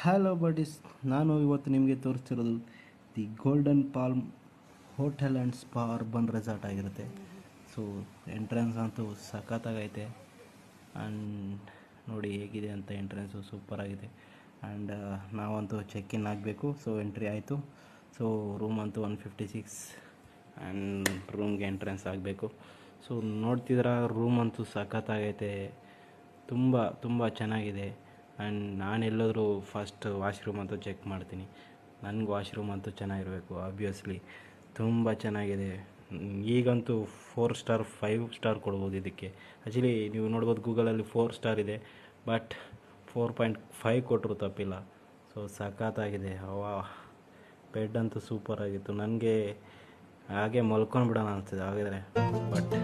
Hello buddies, ನಾನು ಇವತ್ತು ನಿಮಗೆ ತೋರಿಸ್ತಿರೋದು the golden palm hotel and spa urban resort ಆಗಿರುತ್ತೆ. ಸೊ ಎಂಟ್ರೆನ್ಸ್ ಅಂತೂ ಸಖತ್ತಾಗೈತೆ. ಆ್ಯಂಡ್ ನೋಡಿ ಹೇಗಿದೆ ಅಂತ, ಎಂಟ್ರೆನ್ಸು ಸೂಪರಾಗಿದೆ. ಆ್ಯಂಡ್ ನಾವಂತೂ ಚೆಕ್ ಇನ್ ಆಗಬೇಕು. ಸೊ ಎಂಟ್ರಿ ಆಯಿತು. ಸೊ ರೂಮ್ ಅಂತೂ 156 ಆ್ಯಂಡ್ ರೂಮ್ಗೆ ಎಂಟ್ರೆನ್ಸ್ ಆಗಬೇಕು. ಸೊ ನೋಡ್ತಿದ್ರೆ ರೂಮ್ ಅಂತೂ ಸಖತ್ತಾಗೈತೆ, ತುಂಬ ಚೆನ್ನಾಗಿದೆ. ಆ್ಯಂಡ್ ನಾನೆಲ್ಲಾದರೂ ಫಸ್ಟ್ ವಾಶ್ರೂಮ್ ಅಂತೂ ಚೆಕ್ ಮಾಡ್ತೀನಿ. ನನಗೆ ವಾಶ್ರೂಮ್ ಅಂತೂ ಚೆನ್ನಾಗಿರಬೇಕು ಆಬ್ವಿಯಸ್ಲಿ. ತುಂಬ ಚೆನ್ನಾಗಿದೆ. ಈಗಂತೂ 4 ಸ್ಟಾರ್ 5 ಸ್ಟಾರ್ ಕೊಡ್ಬೋದು ಇದಕ್ಕೆ. ಆ್ಯಕ್ಚುಲಿ ನೀವು ನೋಡ್ಬೋದು ಗೂಗಲಲ್ಲಿ 4 ಸ್ಟಾರ್ ಇದೆ, ಬಟ್ 4.5 ಕೊಟ್ಟರು ತಪ್ಪಿಲ್ಲ. ಸೊ ಸಖತ್ತಾಗಿದೆ. ಬೆಡ್ ಅಂತೂ ಸೂಪರಾಗಿತ್ತು. ನನಗೆ ಹಾಗೆ ಮಲ್ಕೊಂಡ್ಬಿಡೋಣ ಅನಿಸ್ತಿದೆ ಹಾಗಿದ್ರೆ. ಬಟ್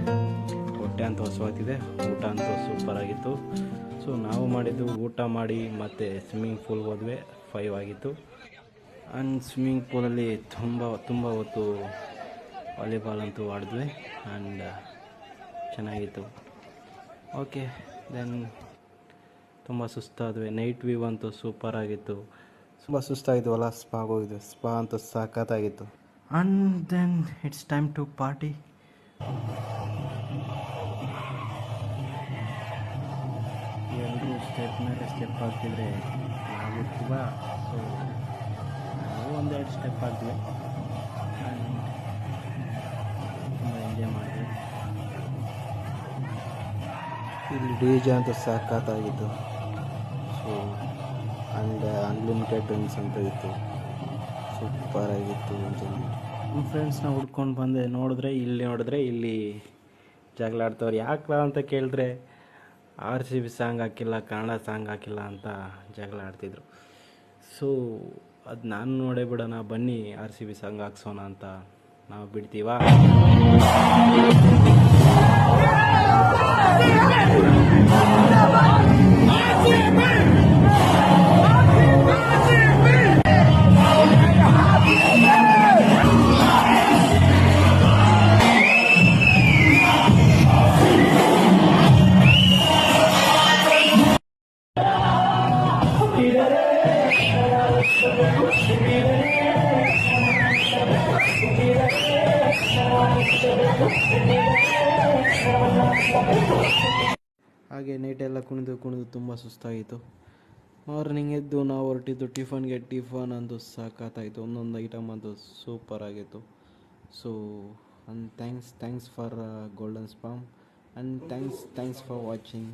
ಹೊಟ್ಟೆ ಅಂತೂ ಹೊಸವಾಗ್ತಿದೆ. ಊಟ ಅಂತೂ ಸೂಪರಾಗಿತ್ತು. ಸೊ ನಾವು ಮಾಡಿದ್ದು ಊಟ ಮಾಡಿ ಮತ್ತು ಸ್ವಿಮ್ಮಿಂಗ್ ಪೂಲ್ಗೆ ಹೋದ್ವಿ. 5 ಆಗಿತ್ತು. ಆ್ಯಂಡ್ ಸ್ವಿಮ್ಮಿಂಗ್ ಪೂಲಲ್ಲಿ ತುಂಬ ಹೊತ್ತು ವಾಲಿಬಾಲ್ ಅಂತೂ ಆಡಿದ್ವಿ. ಆ್ಯಂಡ್ ಚೆನ್ನಾಗಿತ್ತು. ಓಕೆ, ದೆನ್ ತುಂಬ ಸುಸ್ತಾದ್ವಿ. ನೈಟ್ ವ್ಯೂ ಅಂತೂ ಸೂಪರಾಗಿತ್ತು. ತುಂಬ ಸುಸ್ತಾಗಿದ್ವಲ್ಲ, ಸ್ಪಾಗೆ ಹೋಗಿದ್ವಿ. ಸ್ಪಾ ಅಂತೂ ಸಖತ್ತಾಗಿತ್ತು. And then it's time to party. ಎಲ್ಲರೂ ಸ್ಟೆಪ್ ಮೇಲೆ ಸ್ಟೆಪ್ ಹಾಕ್ತಿದ್ರೆ ಆಗುತ್ತೀವ. ಸೊ ನಾವು ಒಂದೆರಡು ಸ್ಟೆಪ್ ಹಾಕ್ತೀವಿ. ಆ್ಯಂಡ್ ತುಂಬ ಎಂಜಾಯ್ ಮಾಡಿದ್ವಿ. ಇಲ್ಲಿ DJ ಅಂತೂ ಸಖತ್ತಾಗಿತ್ತು. ಸೊ ಆ್ಯಂಡ್ ಅನ್ಲಿಮಿಟೆಡ್ ಡ್ರಿಂಕ್ಸ್ ಅಂತ ಇತ್ತು. ಸೂಪರಾಗಿತ್ತು. ನಮ್ಮ ಫ್ರೆಂಡ್ಸ್ನ ಹುಡ್ಕೊಂಡು ಬಂದೆ. ನೋಡಿದ್ರೆ ಇಲ್ಲಿ ಜಗಳ ಆಡ್ತವ್ರು. ಯಾಕೆ ಅಂತ ಕೇಳಿದ್ರೆ RCB ಸಾಂಗ್ ಹಾಕಿಲ್ಲ, ಕನ್ನಡ ಸಾಂಗ್ ಹಾಕಿಲ್ಲ ಅಂತ ಜಗಳ ಆಡ್ತಿದ್ರು. ಸೊ ಅದು ನಾನು ನೋಡೇ ಬಿಡೋಣ, ಬನ್ನಿ RCB ಸಾಂಗ್ ಹಾಕ್ಸೋಣ ಅಂತ ನಾವು ಬಿಡ್ತೀವಾ. ಹಾಗೆ ನೈಟೆಲ್ಲ ಕುಣಿದು ತುಂಬ ಸುಸ್ತಾಗಿತ್ತು. ಮಾರ್ನಿಂಗ್ ಎದ್ದು ನಾವು ಹೊರಟಿದ್ದು ಟಿಫನ್ ಅಂತೂ ಸಾಕಾತಾಯಿತು. ಒಂದೊಂದು ಐಟಮ್ ಅಂತೂ ಸೂಪರ್ ಆಗಿತ್ತು. So and thanks for golden spam, and thanks for watching.